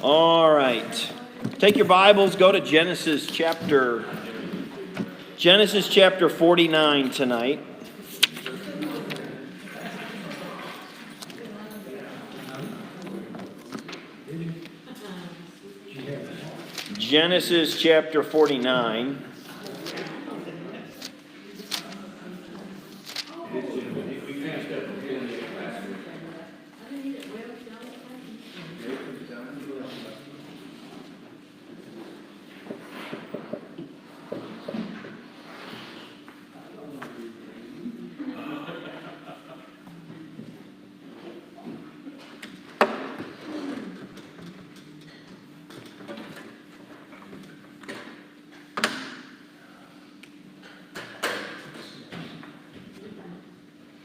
All right. Take your Bibles, go to Genesis chapter 49 tonight. Genesis chapter 49.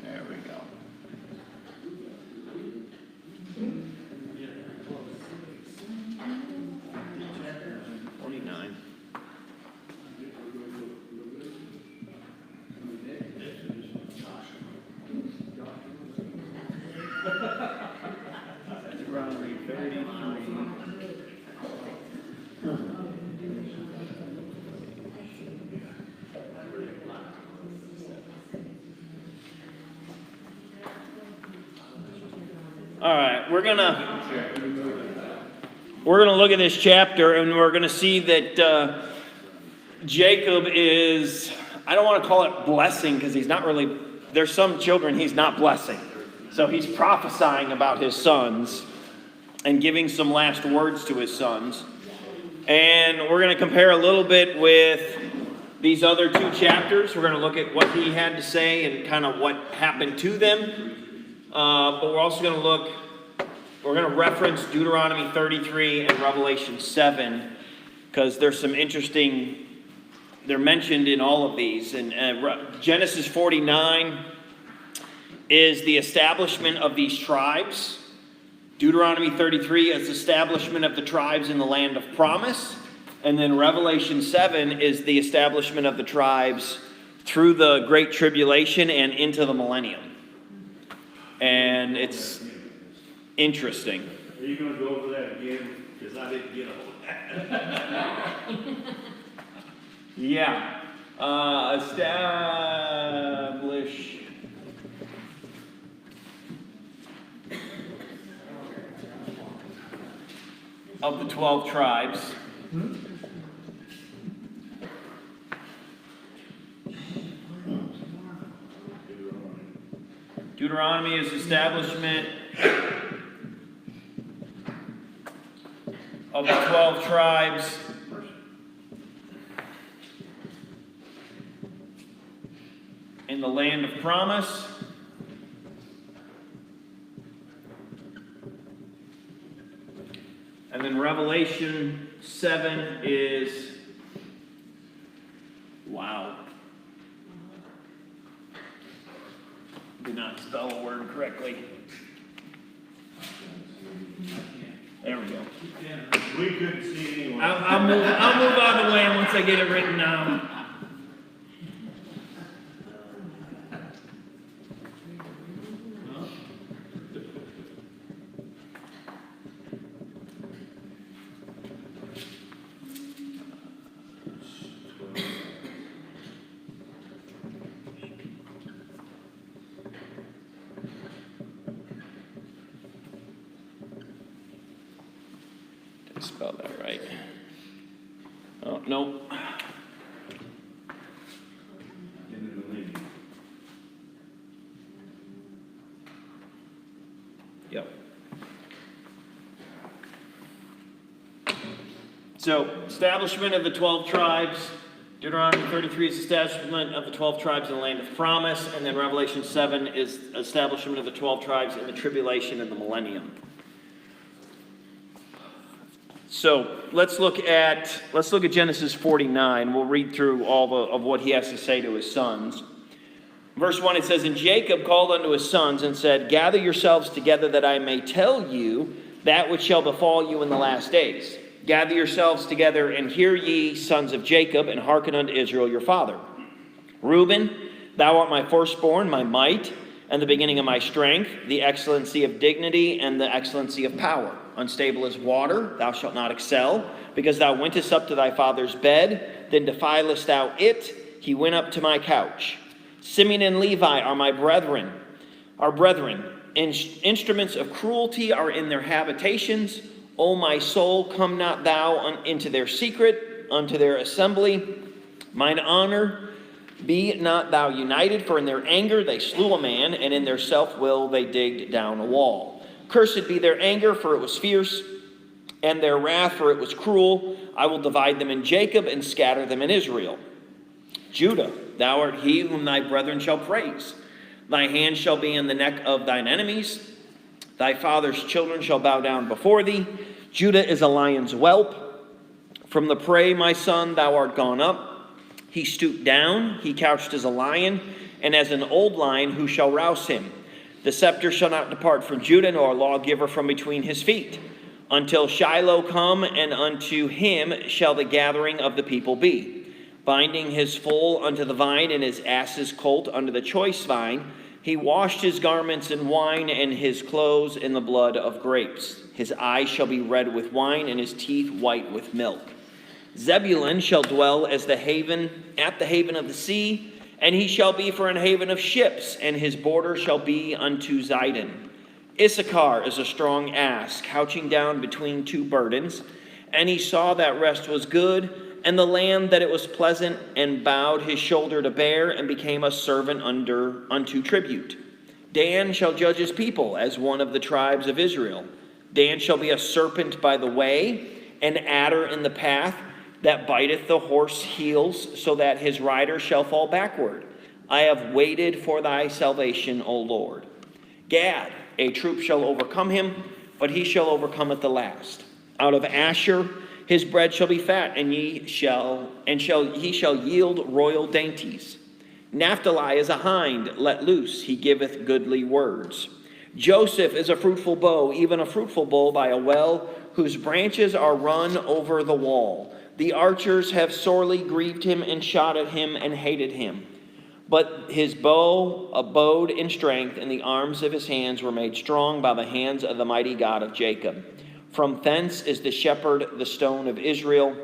There we go. Deuteronomy 33. All right, we're gonna look at this chapter, and we're gonna see that Jacob is, I don't want to call it blessing, because he's not really, there's some children he's not blessing. So he's prophesying about his sons and giving some last words to his sons. And we're going to compare a little bit with these other two chapters. We're going to look at what he had to say and kind of what happened to them. But we're also going to we're going to reference Deuteronomy 33 and Revelation 7, because there's some interesting, they're mentioned in all of these. And Genesis 49 is the establishment of these tribes. Deuteronomy 33 is establishment of the tribes in the land of promise. And then Revelation 7 is the establishment of the tribes through the Great Tribulation and into the millennium. And it's interesting. Are you going to go over that again? Because I didn't get all that. Yeah. Establish of the 12 tribes. Deuteronomy is establishment of the 12 tribes. In the land of promise. And then Revelation 7 is, wow. Did not spell a word correctly. There we go. We couldn't see anyone. I'll move out of the way once I get it written down. Spell that right. Oh, nope. Yep. So, establishment of the 12 tribes. Deuteronomy 33 is establishment of the 12 tribes in the land of promise. And then Revelation 7 is establishment of the 12 tribes in the tribulation and the millennium. So let's look at Genesis 49. We'll read through all of what he has to say to his sons. Verse 1, it says, "And Jacob called unto his sons and said, Gather yourselves together that I may tell you that which shall befall you in the last days. Gather yourselves together and hear ye, sons of Jacob, and hearken unto Israel your father. Reuben, thou art my firstborn, my might, and the beginning of my strength, the excellency of dignity, and the excellency of power. Unstable as water, thou shalt not excel, because thou wentest up to thy father's bed, then defilest thou it. He went up to my couch. Simeon and Levi are my brethren, Instruments of cruelty are in their habitations. O my soul, come not thou into their secret, unto their assembly. Mine honor, be not thou united, for in their anger they slew a man, and in their self-will they digged down a wall. Cursed be their anger, for it was fierce, and their wrath, for it was cruel. I will divide them in Jacob, and scatter them in Israel. Judah, thou art he whom thy brethren shall praise. Thy hand shall be in the neck of thine enemies. Thy father's children shall bow down before thee. Judah is a lion's whelp. From the prey, my son, thou art gone up. He stooped down, he couched as a lion, and as an old lion, who shall rouse him? The scepter shall not depart from Judah, nor a lawgiver from between his feet, until Shiloh come, and unto him shall the gathering of the people be. Binding his foal unto the vine, and his ass's colt unto the choice vine. He washed his garments in wine, and his clothes in the blood of grapes. His eyes shall be red with wine, and his teeth white with milk. Zebulun shall dwell as at the haven of the sea, and he shall be for an haven of ships, and his border shall be unto Zidon. Issachar is a strong ass, couching down between two burdens, and he saw that rest was good, and the land that it was pleasant, and bowed his shoulder to bear, and became a servant unto tribute. Dan shall judge his people as one of the tribes of Israel. Dan shall be a serpent by the way, an adder in the path, that biteth the horse heels, so that his rider shall fall backward. I have waited for thy salvation, O Lord. Gad, a troop shall overcome him, but he shall overcome at the last. Out of Asher his bread shall be fat, and he shall yield royal dainties. Naphtali is a hind let loose, he giveth goodly words. Joseph is a fruitful bow, even a fruitful bow by a well, whose branches are run over the wall. The archers have sorely grieved him, and shot at him, and hated him. But his bow abode in strength, and the arms of his hands were made strong by the hands of the mighty God of Jacob. From thence is the shepherd, the stone of Israel,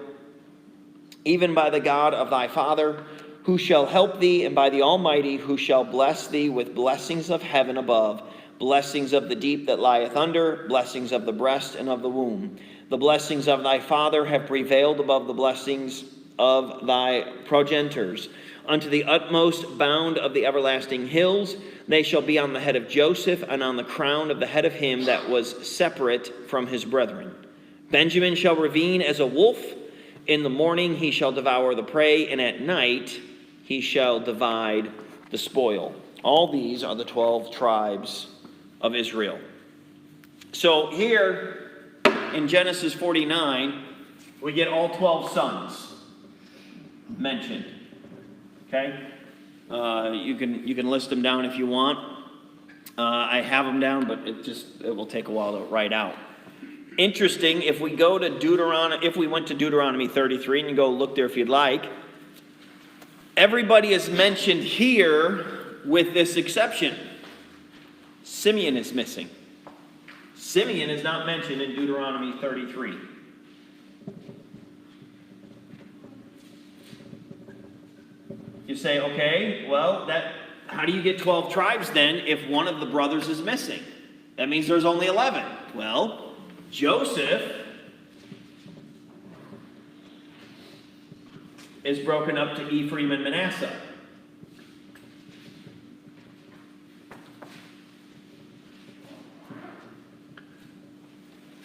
even by the God of thy father, who shall help thee, and by the Almighty, who shall bless thee with blessings of heaven above, blessings of the deep that lieth under, blessings of the breast and of the womb. The blessings of thy father have prevailed above the blessings of thy progenitors. Unto the utmost bound of the everlasting hills, they shall be on the head of Joseph, and on the crown of the head of him that was separate from his brethren. Benjamin shall ravine as a wolf. In the morning he shall devour the prey, and at night he shall divide the spoil. All these are the 12 tribes of Israel. So here in Genesis 49, we get all 12 sons mentioned. Okay? You can list them down if you want. I have them down, but it will take a while to write out. Interesting, if we went to Deuteronomy 33, and you go look there if you'd like, everybody is mentioned here with this exception. Simeon is missing. Simeon is not mentioned in Deuteronomy 33. You say, okay, well, how do you get 12 tribes then if one of the brothers is missing? That means there's only 11. Well, Joseph is broken up to Ephraim and Manasseh.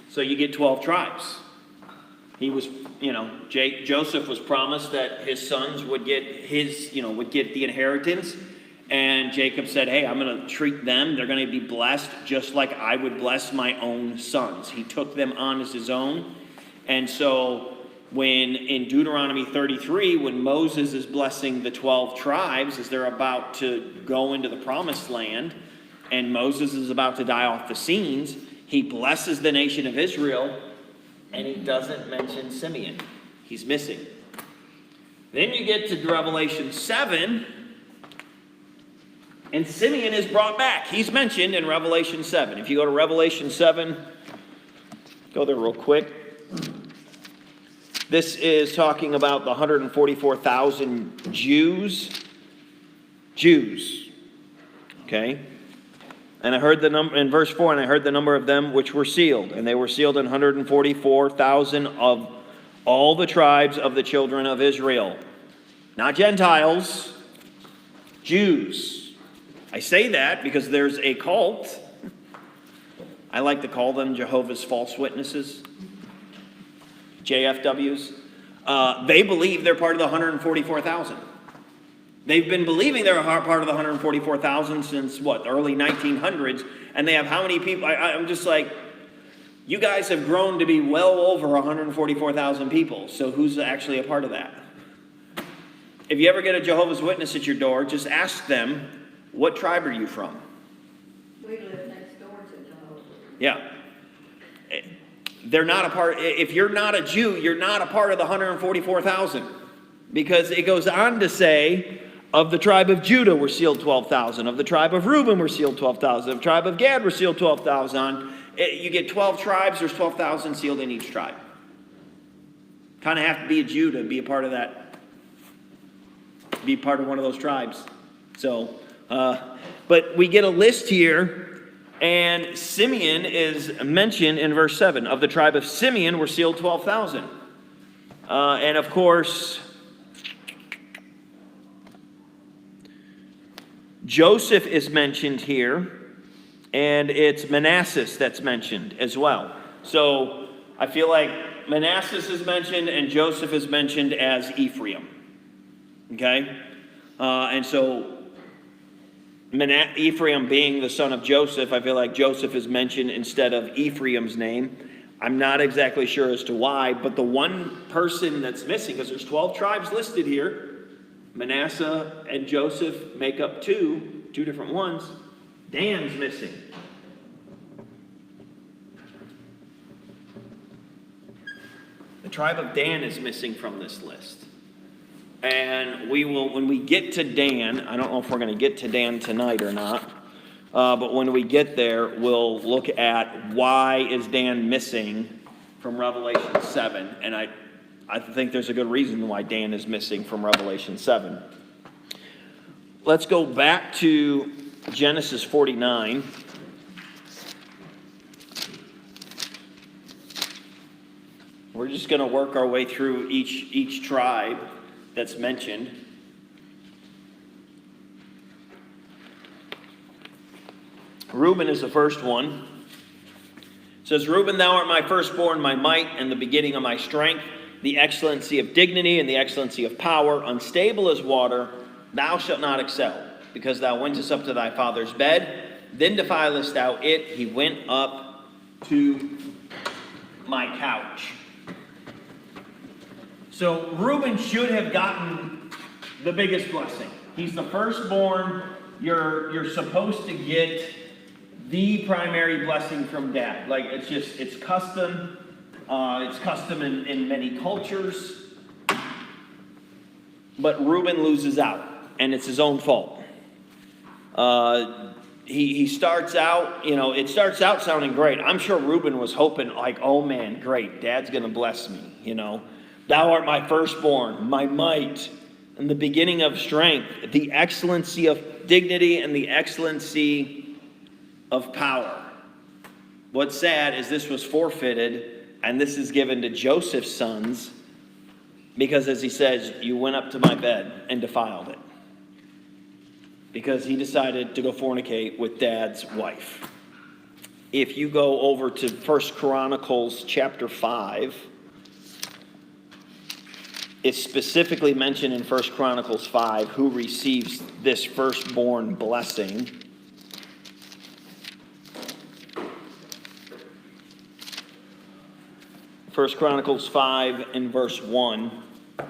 So you get 12 tribes. He was, Joseph was promised that his sons would get the inheritance. And Jacob said, hey, I'm going to treat them. They're going to be blessed just like I would bless my own sons. He took them on as his own. And so when in Deuteronomy 33, when Moses is blessing the 12 tribes as they're about to go into the promised land, and Moses is about to die off the scenes, he blesses the nation of Israel, and he doesn't mention Simeon. He's missing. Then you get to Revelation 7, And Simeon is brought back. He's mentioned in Revelation 7. If you go to Revelation 7, go there real quick. This is talking about the 144,000 Jews. Okay? And I heard the number in verse 4, and I heard the number of them which were sealed. And they were sealed in 144,000 of all the tribes of the children of Israel. Not Gentiles, Jews. I say that because there's a cult. I like to call them Jehovah's False Witnesses. JFWs. They believe they're part of the 144,000. They've been believing they're a part of the 144,000 since, the early 1900s. And they have how many people? I'm just like, you guys have grown to be well over 144,000 people. So who's actually a part of that? If you ever get a Jehovah's Witness at your door, just ask them, what tribe are you from? We live next door to Jehovah's. Yeah. They're not a part. If you're not a Jew, you're not a part of the 144,000. Because it goes on to say, of the tribe of Judah were sealed 12,000. Of the tribe of Reuben were sealed 12,000. Of the tribe of Gad were sealed 12,000. You get 12 tribes, there's 12,000 sealed in each tribe. Kind of have to be a Jew to be a part of that. Be part of one of those tribes. So, but we get a list here. And Simeon is mentioned in verse 7. Of the tribe of Simeon were sealed 12,000. And of course, Joseph is mentioned here. And it's Manasseh that's mentioned as well. So I feel like Manasseh is mentioned and Joseph is mentioned as Ephraim. Okay? And so Ephraim being the son of Joseph, I feel like Joseph is mentioned instead of Ephraim's name. I'm not exactly sure as to why, but the one person that's missing, because there's 12 tribes listed here, Manasseh and Joseph make up two different ones. Dan's missing. The tribe of Dan is missing from this list. And we will, when we get to Dan, I don't know if we're going to get to Dan tonight or not, but when we get there, we'll look at why is Dan missing from Revelation 7. And I think there's a good reason why Dan is missing from Revelation 7. Let's go back to Genesis 49. We're just going to work our way through each tribe that's mentioned. Reuben is the first one. It says, Reuben, thou art my firstborn, my might, and the beginning of my strength, the excellency of dignity and the excellency of power, unstable as water, thou shalt not excel, because thou wentest up to thy father's bed, then defilest thou it. He went up to my couch. So Reuben should have gotten the biggest blessing. He's the firstborn. You're supposed to get the primary blessing from dad. Like it's custom. It's custom in many cultures. But Reuben loses out, and it's his own fault. He starts out, it starts out sounding great. I'm sure Reuben was hoping like, oh man, great, dad's going to bless me, Thou art my firstborn, my might, and the beginning of strength, the excellency of dignity and the excellency of power. What's sad is this was forfeited, and this is given to Joseph's sons, because as he says, you went up to my bed and defiled it. Because he decided to go fornicate with dad's wife. If you go over to 1 Chronicles chapter 5, it's specifically mentioned in 1 Chronicles 5 who receives this firstborn blessing. First Chronicles 5 and verse 1. It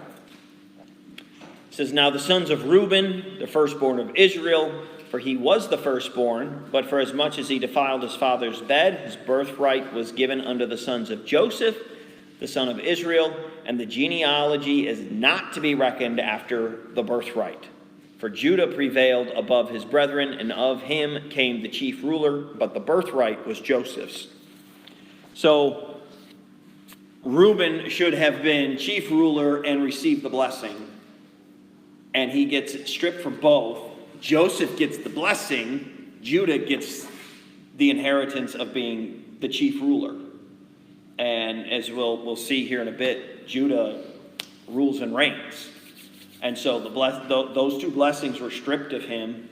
says, Now the sons of Reuben, the firstborn of Israel, for he was the firstborn, but for as much as he defiled his father's bed, his birthright was given unto the sons of Joseph, the son of Israel, and the genealogy is not to be reckoned after the birthright. For Judah prevailed above his brethren, and of him came the chief ruler, but the birthright was Joseph's. So Reuben should have been chief ruler and received the blessing, and he gets stripped for both. Joseph gets the blessing, Judah gets the inheritance of being the chief ruler. And as we'll see here in a bit, Judah rules and reigns. And so those two blessings were stripped of him,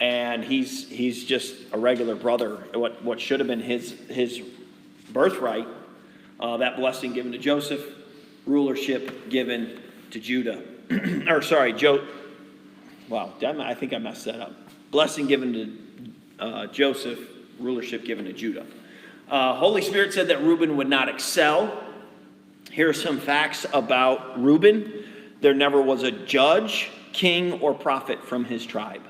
and he's just a regular brother. What should have been his birthright, that blessing given to Joseph, rulership given to Judah. I think I messed that up. Blessing given to Joseph, rulership given to Judah. Holy Spirit said that Reuben would not excel. Here are some facts about Reuben. There never was a judge, king, or prophet from his tribe.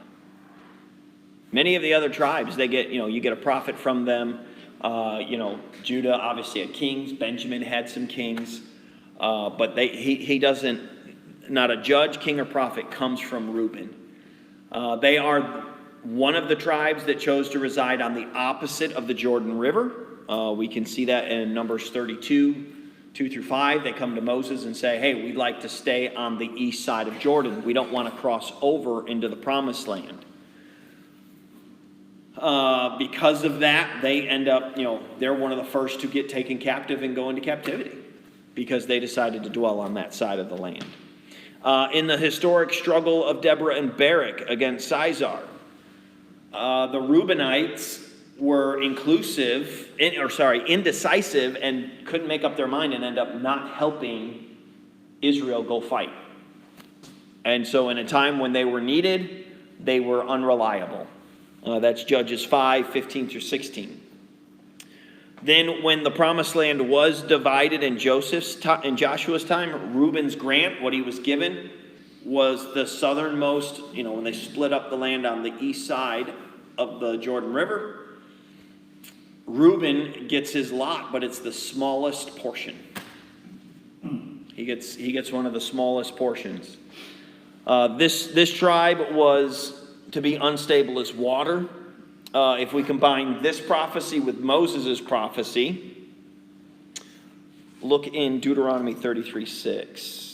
Many of the other tribes, you get a prophet from them. Judah obviously had kings. Benjamin had some kings. But he doesn't, not a judge, king, or prophet comes from Reuben. They are one of the tribes that chose to reside on the opposite of the Jordan River. We can see that in Numbers 32. 2 through 5, they come to Moses and say, hey, we'd like to stay on the east side of Jordan. We don't want to cross over into the promised land. Because of that, they end up, they're one of the first to get taken captive and go into captivity because they decided to dwell on that side of the land. In the historic struggle of Deborah and Barak against Sisar, the Reubenites were indecisive and couldn't make up their mind and end up not helping Israel go fight. And so in a time when they were needed, they were unreliable. That's Judges 5, 15 through 16. Then when the promised land was divided in Joshua's time, Reuben's grant, what he was given, was the southernmost, when they split up the land on the east side of the Jordan River. Reuben gets his lot, but it's the smallest portion. He gets one of the smallest portions. This tribe was to be unstable as water. If we combine this prophecy with Moses' prophecy, look in Deuteronomy 33:6.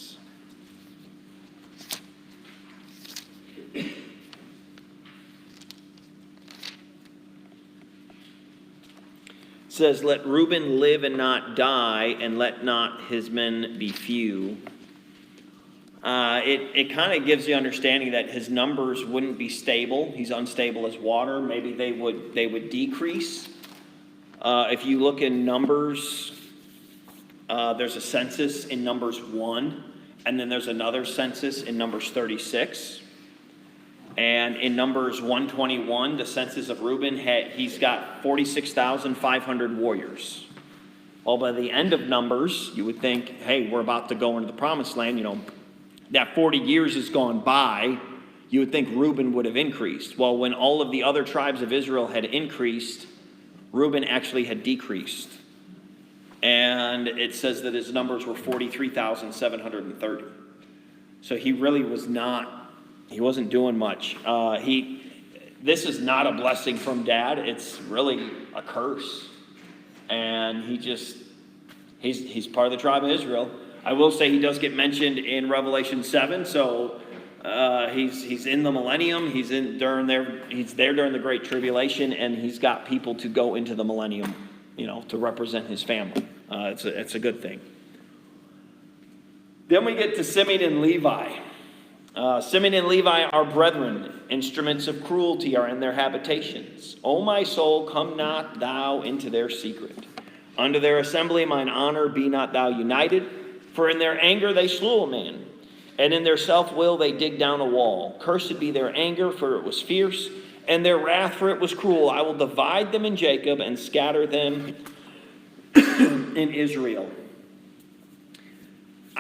Says, let Reuben live and not die, and let not his men be few. It kind of gives the understanding that his numbers wouldn't be stable. He's unstable as water. Maybe they would decrease. If you look in Numbers, there's a census in Numbers 1, and then there's another census in Numbers 36. And in Numbers 121, the census of Reuben, he's got 46,500 warriors. Well, by the end of Numbers, you would think, hey, we're about to go into the promised land. That 40 years has gone by. You would think Reuben would have increased. Well, when all of the other tribes of Israel had increased, Reuben actually had decreased. And it says that his numbers were 43,730. So he really was not. He wasn't doing much. This is not a blessing from Dad. It's really a curse. And he's part of the tribe of Israel. I will say he does get mentioned in Revelation 7. So he's in the millennium. He's there during the Great Tribulation, and he's got people to go into the millennium, to represent his family. It's a good thing. Then we get to Simeon and Levi. Simeon and Levi are brethren. Instruments of cruelty are in their habitations. O my soul, come not thou into their secret. Unto their assembly mine honor be not thou united. For in their anger they slew a man, and in their self-will they dig down a wall. Cursed be their anger, for it was fierce, and their wrath, for it was cruel. I will divide them in Jacob and scatter them in Israel.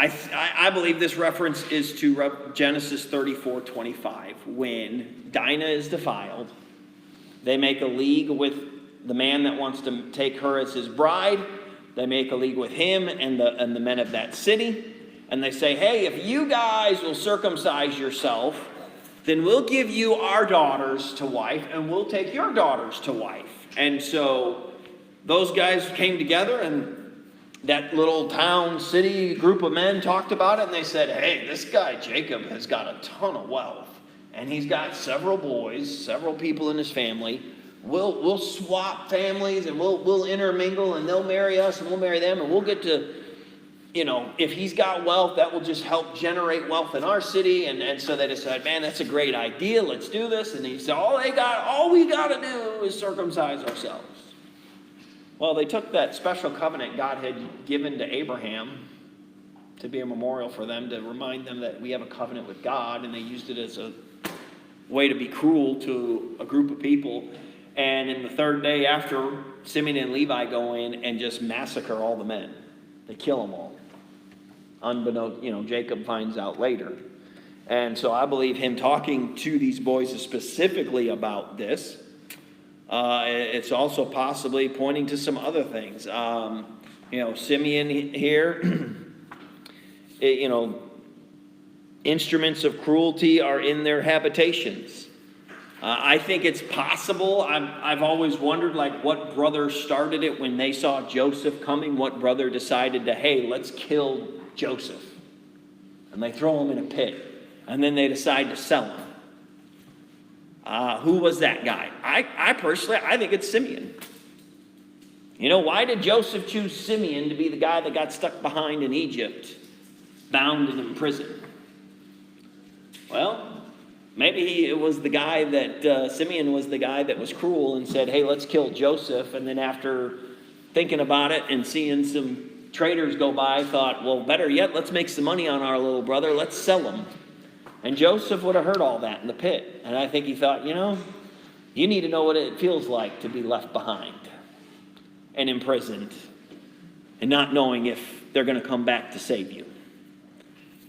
I believe this reference is to Genesis 34:25. When Dinah is defiled, they make a league with the man that wants to take her as his bride. They make a league with him and the men of that city. And they say, hey, if you guys will circumcise yourself then we'll give you our daughters to wife, and we'll take your daughters to wife. And so those guys came together, and that little town, city group of men talked about it, and they said, hey, this guy Jacob has got a ton of wealth, and he's got several boys, several people in his family. We'll swap families, and we'll intermingle, and they'll marry us, and we'll marry them, and we'll get to, if he's got wealth, that will just help generate wealth in our city. And so they decided, man, that's a great idea. Let's do this. And he said, all we got to do is circumcise ourselves. Well, they took that special covenant God had given to Abraham to be a memorial for them, to remind them that we have a covenant with God, and they used it as a way to be cruel to a group of people. And in the third day after, Simeon and Levi go in and just massacre all the men. They kill them all. Unbeknownst, Jacob finds out later. And so I believe him talking to these boys specifically about this. It's also possibly pointing to some other things. Simeon here, instruments of cruelty are in their habitations. I think it's possible. I've always wondered, what brother started it when they saw Joseph coming? What brother decided to, hey, let's kill Joseph? And they throw him in a pit. And then they decide to sell him. Who was that guy? I personally think it's Simeon. Why did Joseph choose Simeon to be the guy that got stuck behind in Egypt, bound and imprisoned? Well, maybe it was the guy that, Simeon was the guy that was cruel and said, hey, let's kill Joseph. And then after thinking about it and seeing some traders go by, thought, well, better yet, let's make some money on our little brother. Let's sell him. And Joseph would have heard all that in the pit. And I think he thought, you need to know what it feels like to be left behind and imprisoned and not knowing if they're going to come back to save you.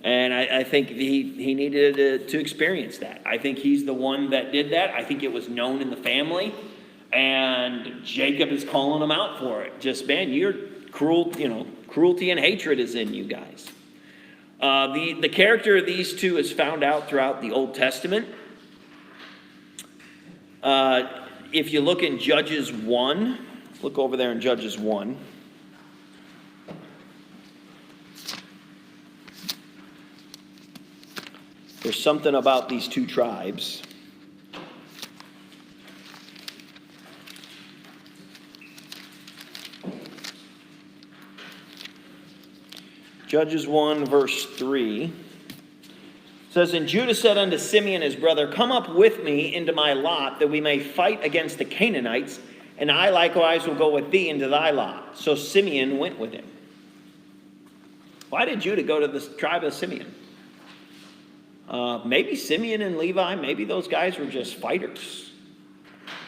And I think he needed to experience that. I think he's the one that did that. I think it was known in the family. And Jacob is calling him out for it. Just, man, you're cruel, cruelty and hatred is in you guys. The character of these two is found out throughout the Old Testament. If you look in Judges 1, look over there in Judges 1. There's something about these two tribes. Judges 1, verse 3 says, and Judah said unto Simeon his brother, come up with me into my lot, that we may fight against the Canaanites, and I likewise will go with thee into thy lot. So Simeon went with him. Why did Judah go to the tribe of Simeon? Maybe Simeon and Levi, maybe those guys were just fighters.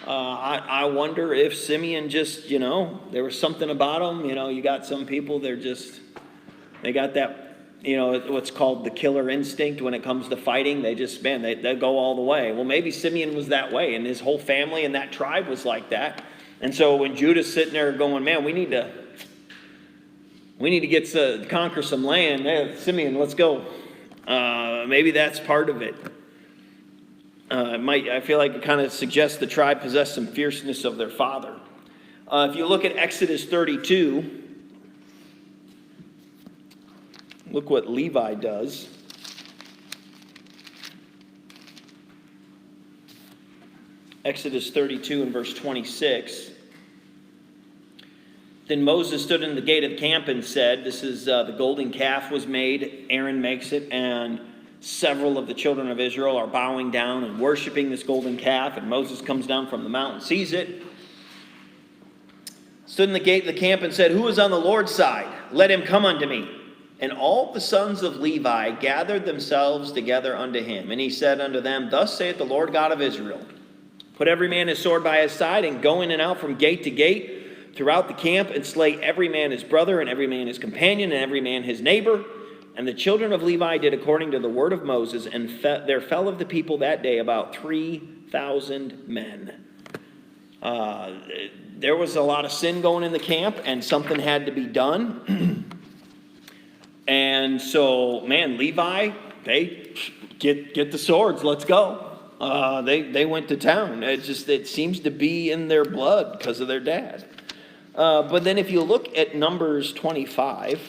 I wonder if Simeon just, there was something about them. You got some people, they got that, what's called the killer instinct when it comes to fighting. They just, they go all the way. Well, maybe Simeon was that way, and his whole family and that tribe was like that. And so when Judah's sitting there going, man, we need to get to conquer some land. Hey, Simeon, let's go. Maybe that's part of it. I feel like it kind of suggests the tribe possessed some fierceness of their father. If you look at Exodus 32, look what Levi does. Exodus 32 and verse 26. Then Moses stood in the gate of the camp and said, this is the golden calf was made. Aaron makes it, and several of the children of Israel are bowing down and worshiping this golden calf. And Moses comes down from the mountain, sees it, stood in the gate of the camp and said, who is on the Lord's side? Let him come unto me. And all the sons of Levi gathered themselves together unto him. And he said unto them, thus saith the Lord God of Israel, put every man his sword by his side, and go in and out from gate to gate throughout the camp, and slay every man his brother, and every man his companion, and every man his neighbor. And the children of Levi did according to the word of Moses, and there fell of the people that day about 3,000 men. There was a lot of sin going in the camp, and something had to be done. And so, man, Levi they get the swords, let's go. They went to town. It seems to be in their blood because of their dad. But then if you look at Numbers 25,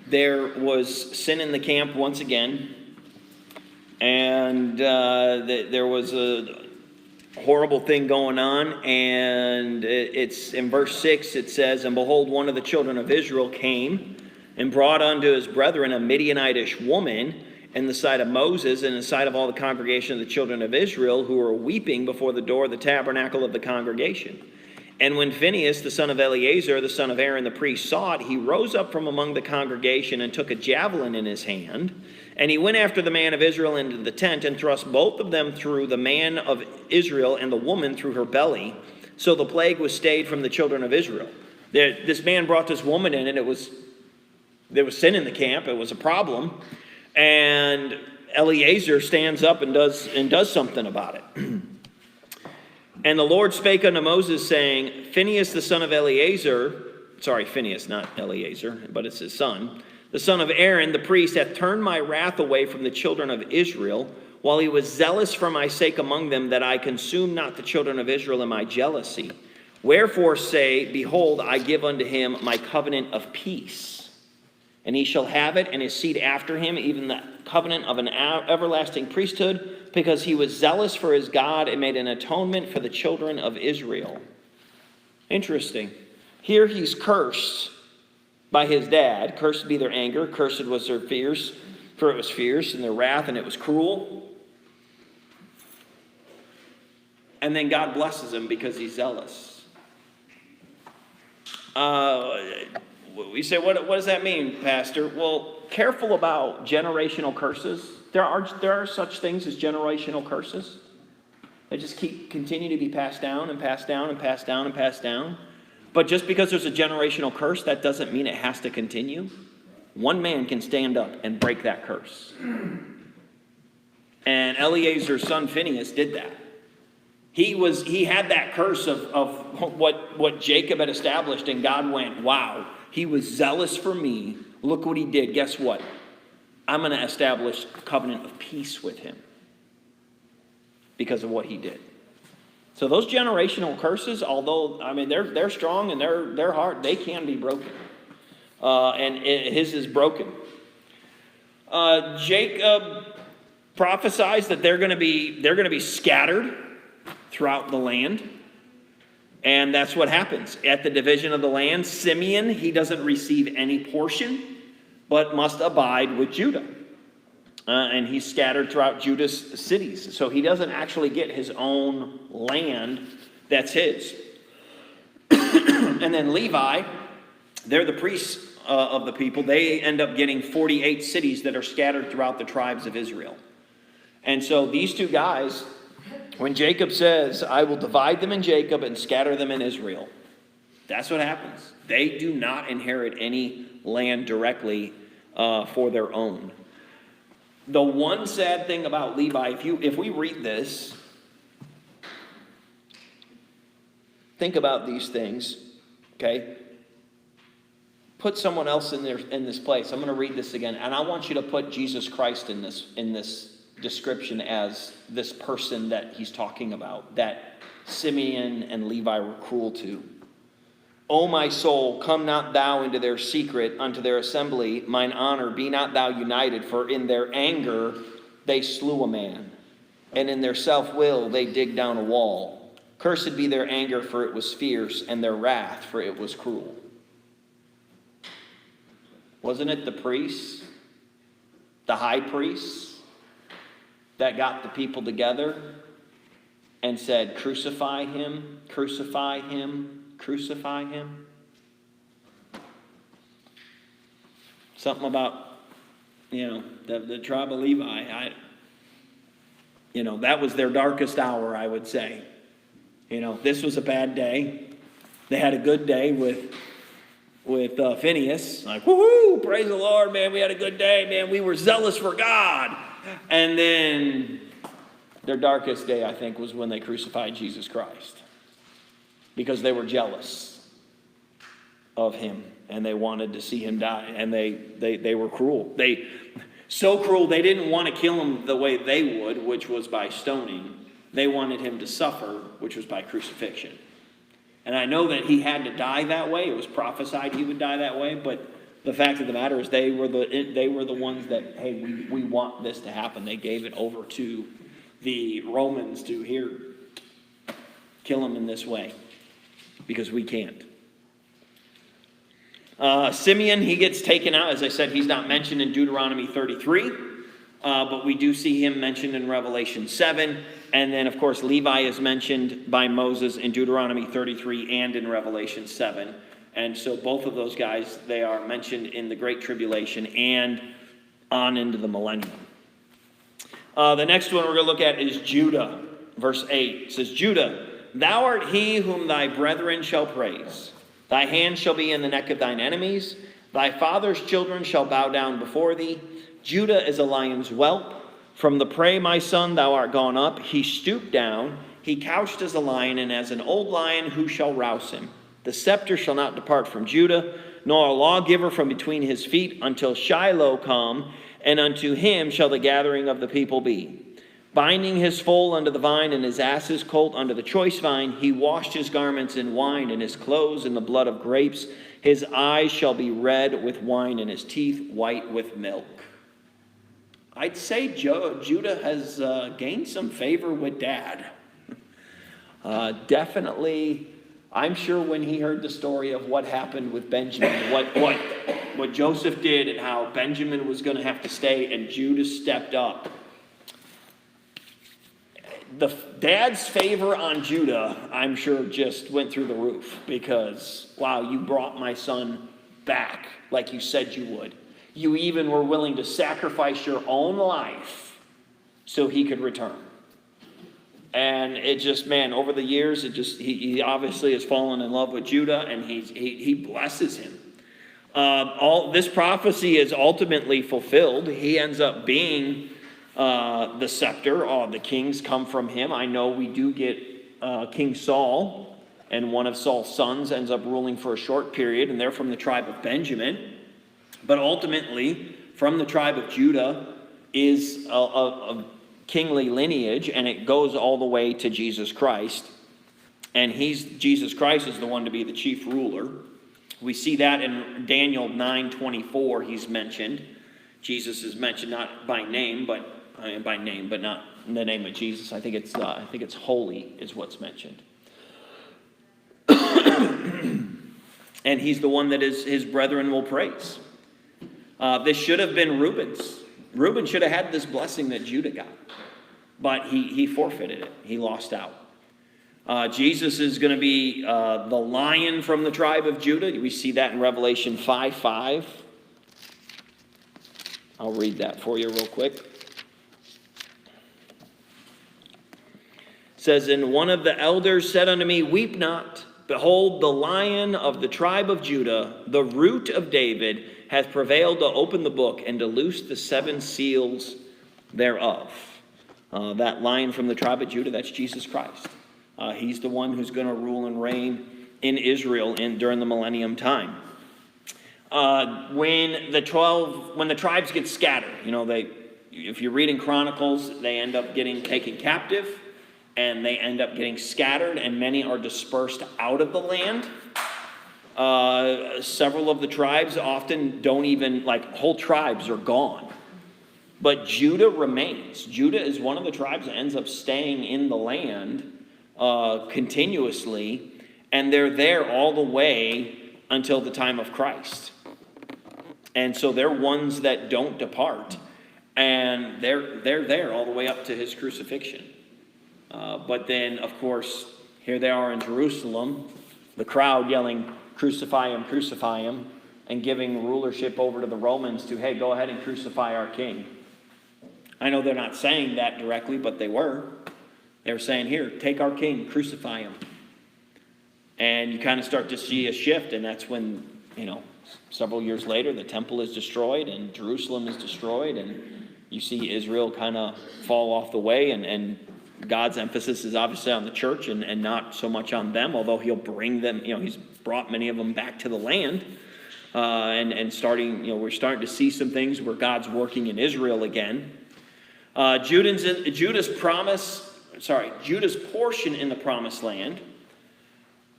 there was sin in the camp once again, and there was a horrible thing going on, and it's in verse 6 it says, "And behold, one of the children of Israel came and brought unto his brethren a Midianitish woman in the sight of Moses and in the sight of all the congregation of the children of Israel, who were weeping before the door of the tabernacle of the congregation. And when Phinehas, the son of Eleazar, the son of Aaron the priest, saw it, he rose up from among the congregation and took a javelin in his hand. And he went after the man of Israel into the tent and thrust both of them through, the man of Israel and the woman through her belly. So the plague was stayed from the children of Israel." This man brought this woman in, and there was sin in the camp. It was a problem. And Eleazar stands up and does something about it. "And the Lord spake unto Moses, saying, Phinehas the son of Eleazar," sorry, Phinehas, not Eleazar, but it's his son, "the son of Aaron the priest, hath turned my wrath away from the children of Israel, while he was zealous for my sake among them, that I consume not the children of Israel in my jealousy. Wherefore say, Behold, I give unto him my covenant of peace. And he shall have it, and his seed after him, even the covenant of an everlasting priesthood, because he was zealous for his God and made an atonement for the children of Israel." Interesting. Here he's cursed by his dad. Cursed be their anger. Cursed was their fears, for it was fierce, and their wrath, and it was cruel. And then God blesses him because he's zealous. We say, what does that mean, Pastor? Well, careful about generational curses. There are such things as generational curses. They just continue to be passed down and passed down and passed down and passed down. But just because there's a generational curse, that doesn't mean it has to continue. One man can stand up and break that curse. And Eleazar's son Phinehas did that. He had that curse of what Jacob had established, and God went, wow, he was zealous for me. Look what he did. Guess what? I'm going to establish a covenant of peace with him because of what he did. So those generational curses, although, I mean, they're strong and they're hard, they can be broken. His is broken. Jacob prophesies that they're going to be scattered throughout the land. And that's what happens. At the division of the land, Simeon, he doesn't receive any portion, but must abide with Judah. And he's scattered throughout Judah's cities. So he doesn't actually get his own land that's his. And then Levi, they're the priests of the people. They end up getting 48 cities that are scattered throughout the tribes of Israel. And so these two guys, when Jacob says, I will divide them in Jacob and scatter them in Israel, that's what happens. They do not inherit any land directly for their own. The one sad thing about Levi, if we read this, think about these things, okay? Put someone else in this place. I'm going to read this again, and I want you to put Jesus Christ in this description as this person that he's talking about, that Simeon and Levi were cruel to. O my soul, come not thou into their secret, unto their assembly, mine honor, be not thou united, for in their anger they slew a man, and in their self-will they dig down a wall. Cursed be their anger, for it was fierce, and their wrath, for it was cruel. Wasn't it the priests, the high priests, that got the people together and said, crucify him, crucify him, crucify him? Something about, the tribe of Levi. That was their darkest hour, I would say. This was a bad day. They had a good day with Phinehas. Like, woohoo, praise the Lord, man, we had a good day, man. We were zealous for God. And then Their darkest day, I think, was when they crucified Jesus Christ. Because they were jealous of him. And they wanted to see him die. And they were cruel. So cruel, they didn't want to kill him the way they would, which was by stoning. They wanted him to suffer, which was by crucifixion. And I know that he had to die that way. It was prophesied he would die that way. But the fact of the matter is they were the ones that, hey, we want this to happen. They gave it over to the Romans to, here, kill him in this way. Because we can't. Simeon, he gets taken out. As I said, he's not mentioned in Deuteronomy 33. But we do see him mentioned in Revelation 7. And then, of course, Levi is mentioned by Moses in Deuteronomy 33 and in Revelation 7. And so both of those guys, they are mentioned in the Great Tribulation and on into the millennium. The next one we're going to look at is Judah. Verse 8. It says, Judah, thou art he whom thy brethren shall praise. Thy hand shall be in the neck of thine enemies. Thy father's children shall bow down before thee. Judah is a lion's whelp. From the prey, my son, thou art gone up. He stooped down. He couched as a lion, and as an old lion, who shall rouse him? The scepter shall not depart from Judah, nor a lawgiver from between his feet, until Shiloh come, and unto him shall the gathering of the people be. Binding his foal unto the vine, and his ass's colt unto the choice vine, he washed his garments in wine, and his clothes in the blood of grapes. His eyes shall be red with wine, and his teeth white with milk. I'd say Judah has gained some favor with Dad. Definitely, I'm sure when he heard the story of what happened with Benjamin, what Joseph did and how Benjamin was going to have to stay and Judah stepped up. The Dad's favor on Judah, I'm sure, just went through the roof because, wow, you brought my son back like you said you would. You even were willing to sacrifice your own life so he could return. And it just, man, over the years, he obviously has fallen in love with Judah, and he blesses him. All this prophecy is ultimately fulfilled. He ends up being the scepter. The kings come from him. I know we do get King Saul, and one of Saul's sons ends up ruling for a short period, and they're from the tribe of Benjamin. But ultimately, from the tribe of Judah is a kingly lineage, and it goes all the way to Jesus Christ. And Jesus Christ is the one to be the chief ruler. We see that in Daniel 9:24. He's mentioned. Jesus is mentioned not by name, but not in the name of Jesus. I think it's holy is what's mentioned. And he's the one that his brethren will praise. This should have been Reuben's. Reuben should have had this blessing that Judah got. But he forfeited it. He lost out. Jesus is going to be the lion from the tribe of Judah. We see that in Revelation 5:5. I'll read that for you real quick. It says, And one of the elders said unto me, Weep not. Behold, the Lion of the tribe of Judah, the Root of David, hath prevailed to open the book and to loose the 7 seals thereof. That Lion from the tribe of Judah, that's Jesus Christ. He's the one who's going to rule and reign in Israel during the millennium time. When the tribes get scattered, if you read in Chronicles, they end up getting taken captive. And they end up getting scattered, and many are dispersed out of the land. Several of the tribes often don't even, whole tribes are gone. But Judah remains. Judah is one of the tribes that ends up staying in the land continuously, and they're there all the way until the time of Christ. And so they're ones that don't depart, and they're there all the way up to his crucifixion. But then, of course, here they are in Jerusalem, the crowd yelling, crucify him, and giving rulership over to the Romans to, hey, go ahead and crucify our king. I know they're not saying that directly, but they were. They were saying, here, take our king, crucify him. And you kind of start to see a shift, and that's when, several years later, the temple is destroyed, and Jerusalem is destroyed, and you see Israel kind of fall off the way, and God's emphasis is obviously on the church and not so much on them, although he'll bring them, he's brought many of them back to the land. And starting, we're starting to see some things where God's working in Israel again. Judah's portion in the promised land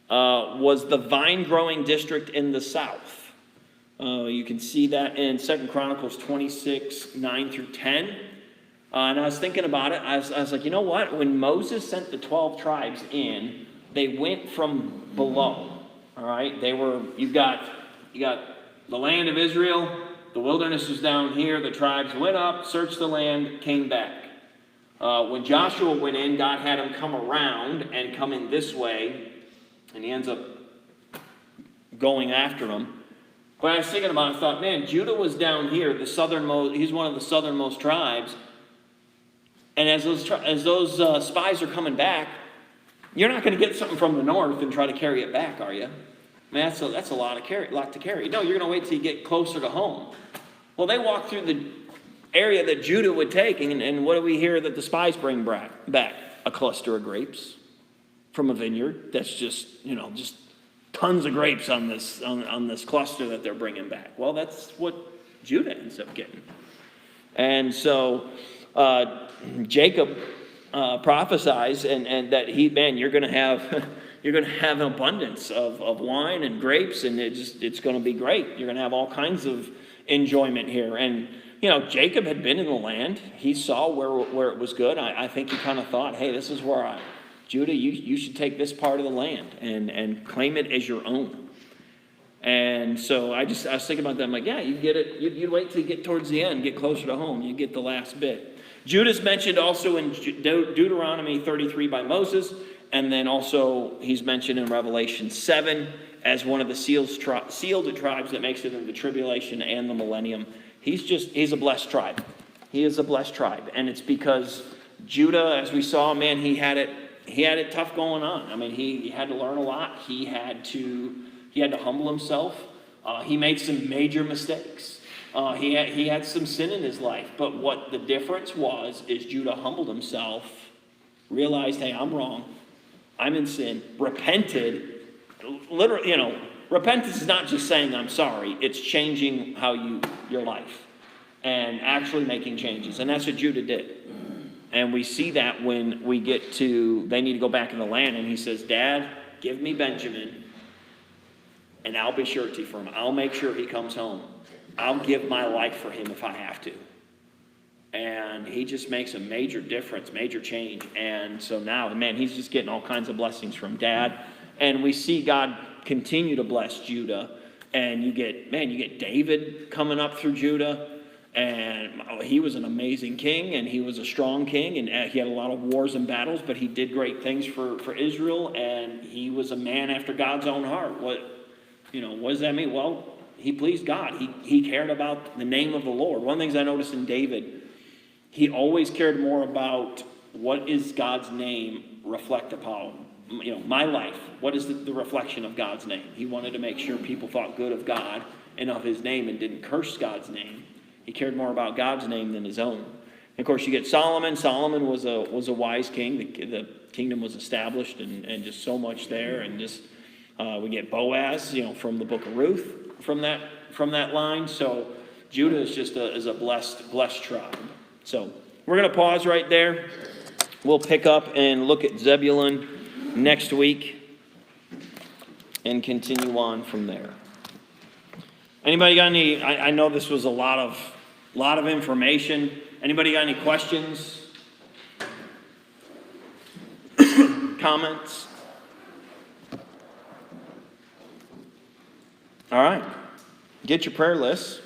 was the vine-growing district in the south. You can see that in 2 Chronicles 26, 9 through 10. And I was thinking about it. I was like, you know what? When Moses sent the 12 tribes in, they went from below. All right? You got the land of Israel. The wilderness was down here. The tribes went up, searched the land, came back. When Joshua went in, God had him come around and come in this way. And he ends up going after them. But I was thinking about it, I thought, man, Judah was down here, he's one of the southernmost tribes. And as those spies are coming back, you're not going to get something from the north and try to carry it back, are you? I mean, that's a lot to carry. No, you're going to wait till you get closer to home. Well, they walked through the area that Judah would take, and what do we hear that the spies bring back? A cluster of grapes from a vineyard. That's just tons of grapes on this cluster that they're bringing back. Well, that's what Judah ends up getting. And so Jacob prophesies and that you're going to have an abundance of wine and grapes, and it's going to be great. You're going to have all kinds of enjoyment here. And Jacob had been in the land. He saw where it was good. I think he kind of thought, hey, this is where Judah, you should take this part of the land and claim it as your own. And so I was thinking about that. I'm like, yeah, you get it. You'd wait till you get towards the end, get closer to home. You get the last bit. Judah's mentioned also in Deuteronomy 33 by Moses. And then also he's mentioned in Revelation 7 as one of the sealed tribes that makes it in the tribulation and the millennium. He's a blessed tribe. He is a blessed tribe. And it's because Judah, as we saw, man, he had it tough going on. I mean, he had to learn a lot. He had to humble himself. He made some major mistakes. He had some sin in his life. But what the difference is Judah humbled himself, realized, hey, I'm wrong. I'm in sin. Repented. Literally, repentance is not just saying I'm sorry. It's changing your life and actually making changes. And that's what Judah did. And we see that when we get to, they need to go back in the land, and he says, Dad, give me Benjamin, and I'll be surety for him. I'll make sure he comes home. I'll give my life for him if I have to. And he just makes a major difference, major change. And so now, man, he's just getting all kinds of blessings from Dad. And we see God continue to bless Judah. And you get David coming up through Judah. And he was an amazing king, and he was a strong king, and he had a lot of wars and battles, but he did great things for Israel, and he was a man after God's own heart. What does that mean? Well, he pleased God. He cared about the name of the Lord. One of the things I noticed in David, he always cared more about what is God's name reflect upon. My life. What is the reflection of God's name? He wanted to make sure people thought good of God and of his name and didn't curse God's name. He cared more about God's name than his own. And of course, you get Solomon. Solomon was a wise king. The kingdom was established, and just so much there. And just we get Boaz, from the book of Ruth, from that line. So Judah is just a blessed tribe. So we're going to pause right there. We'll pick up and look at Zebulun next week and continue on from there. Anybody got any? I know this was a lot of information. Anybody got any questions? Comments? All right. Get your prayer lists.